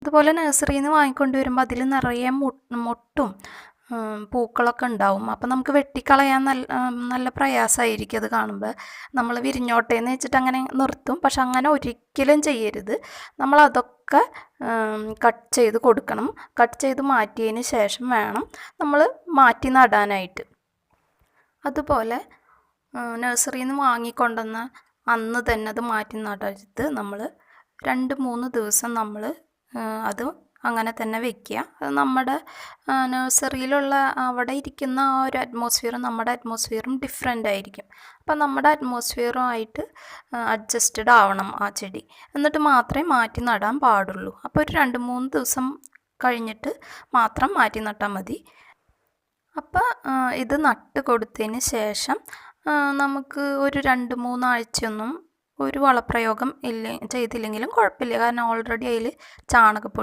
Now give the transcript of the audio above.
അതുപോലെ നഴ്സറിയിൽ നിന്ന് വാങ്ങിക്കൊണ്ട് വരുമ്പോൾ അതിൽ നിറയെ മൊട്ടും പൂക്കളൊക്കെ ഉണ്ടാവും. അപ്പം നമുക്ക് വെട്ടിക്കളയാൻ നല്ല പ്രയാസമായിരിക്കും അത് കാണുമ്പോൾ. നമ്മൾ വിരിഞ്ഞോട്ടെ എന്ന് വെച്ചിട്ട് അങ്ങനെ നിർത്തും. പക്ഷെ അങ്ങനെ ഒരിക്കലും ചെയ്യരുത്. നമ്മളതൊക്കെ കട്ട് ചെയ്ത് കൊടുക്കണം. കട്ട് ചെയ്ത് മാറ്റിയതിന് ശേഷം വേണം നമ്മൾ മാറ്റി നടാനായിട്ട്. അതുപോലെ നഴ്സറിയിൽ നിന്ന് വാങ്ങിക്കൊണ്ടുവന്ന അന്ന് തന്നെ അത് മാറ്റി നടരുത്. നമ്മൾ 2-3 ദിവസം നമ്മൾ അത് അങ്ങനെ തന്നെ വയ്ക്കുക. അത് നമ്മുടെ നഴ്സറിയിലുള്ള അവിടെ ഇരിക്കുന്ന ആ ഒരു അറ്റ്മോസ്ഫിയറും നമ്മുടെ അറ്റ്മോസ്ഫിയറും ഡിഫറെൻ്റ് ആയിരിക്കും. അപ്പം നമ്മുടെ അറ്റ്മോസ്ഫിയറുമായിട്ട് അഡ്ജസ്റ്റഡ് ആവണം ആ ചെടി. എന്നിട്ട് മാത്രമേ മാറ്റി നടാൻ പാടുള്ളൂ. അപ്പോൾ ഒരു 2-3 ദിവസം കഴിഞ്ഞിട്ട് മാത്രം മാറ്റി നട്ടാൽ മതി. അപ്പോൾ ഇത് നട്ട് കൊടുത്തതിന് ശേഷം നമുക്ക് ഒരു 2-3 ആഴ്ചയൊന്നും ഒരു വളപ്രയോഗം ചെയ്തില്ലെങ്കിലും കുഴപ്പമില്ല. കാരണം ഓൾറെഡി അതിൽ ചാണകപ്പൊടി